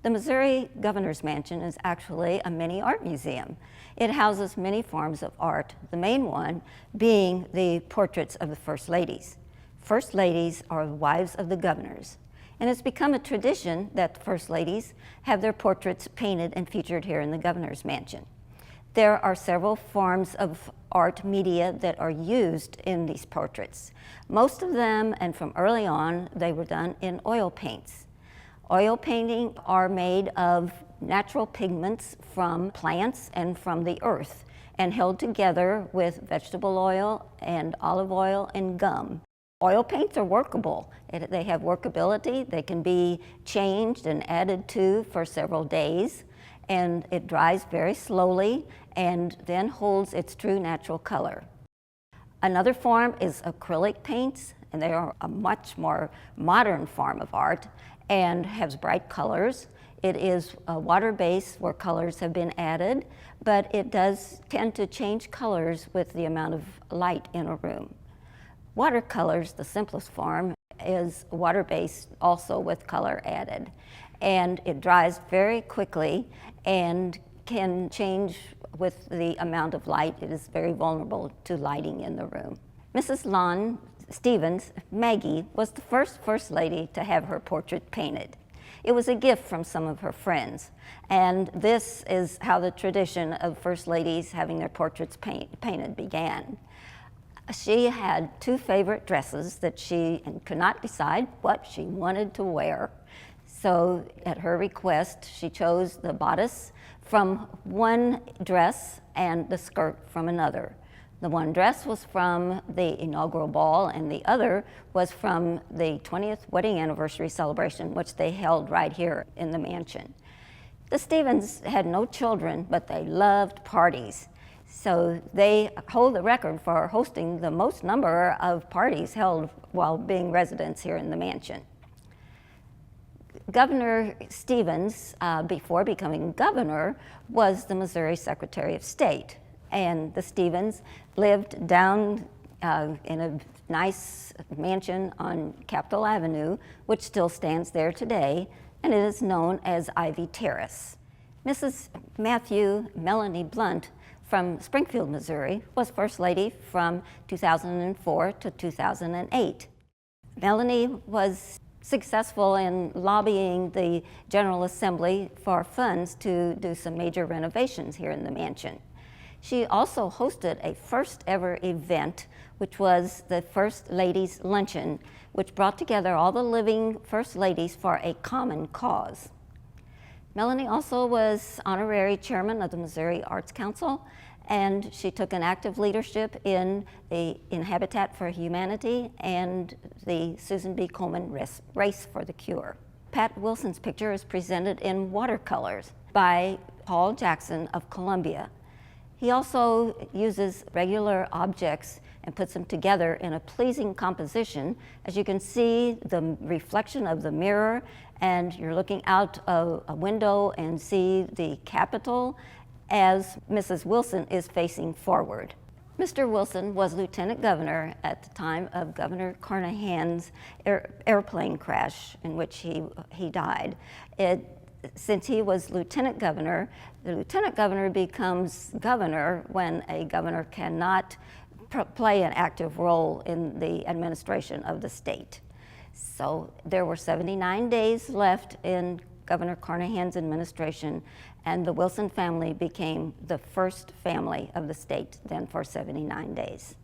The Missouri Governor's Mansion is actually a mini art museum. It houses many forms of art, the main one being the portraits of the First Ladies. First Ladies are the wives of the governors, and it's become a tradition that the First Ladies have their portraits painted and featured here in the Governor's Mansion. There are several forms of art media that are used in these portraits. Most of them, and from early on, they were done in oil paints. Oil paintings are made of natural pigments from plants and from the earth and held together with vegetable oil and olive oil and gum. Oil paints are workable. They have workability. They can be changed and added to for several days, and it dries very slowly and then holds its true natural color. Another form is acrylic paints, and they are a much more modern form of art and has bright colors. It is a water-based where colors have been added, but it does tend to change colors with the amount of light in a room. Watercolors, the simplest form, is water-based also with color added, and it dries very quickly and can change with the amount of light. It is very vulnerable to lighting in the room. Mrs. Lon Stevens, Maggie, was the first Lady to have her portrait painted. It was a gift from some of her friends, and this is how the tradition of First Ladies having their portraits painted began. She had two favorite dresses that she could not decide what she wanted to wear. So at her request, she chose the bodice from one dress and the skirt from another. The one dress was from the inaugural ball, and the other was from the 20th wedding anniversary celebration, which they held right here in the mansion. The Stevens had no children, but they loved parties. So they hold the record for hosting the most number of parties held while being residents here in the mansion. Governor Stevens, before becoming governor, was the Missouri Secretary of State. And the Stevens lived down in a nice mansion on Capitol Avenue, which still stands there today, and it is known as Ivy Terrace. Mrs. Matthew Melanie Blunt from Springfield, Missouri, was First Lady from 2004 to 2008. Melanie was successful in lobbying the General Assembly for funds to do some major renovations here in the mansion. She also hosted a first ever event, which was the First Ladies Luncheon, which brought together all the living First Ladies for a common cause. Melanie also was honorary chairman of the Missouri Arts Council, and she took an active leadership in Habitat for Humanity and the Susan B. Komen Race for the Cure. Pat Wilson's picture is presented in watercolors by Paul Jackson of Columbia. He also uses regular objects and puts them together in a pleasing composition. As you can see, the reflection of the mirror, and you're looking out a window and see the Capitol as Mrs. Wilson is facing forward. Mr. Wilson was Lieutenant Governor at the time of Governor Carnahan's airplane crash in which he died. Since he was Lieutenant Governor, the Lieutenant Governor becomes governor when a governor cannot play an active role in the administration of the state. So there were 79 days left in Governor Carnahan's administration, and the Wilson family became the first family of the state then for 79 days.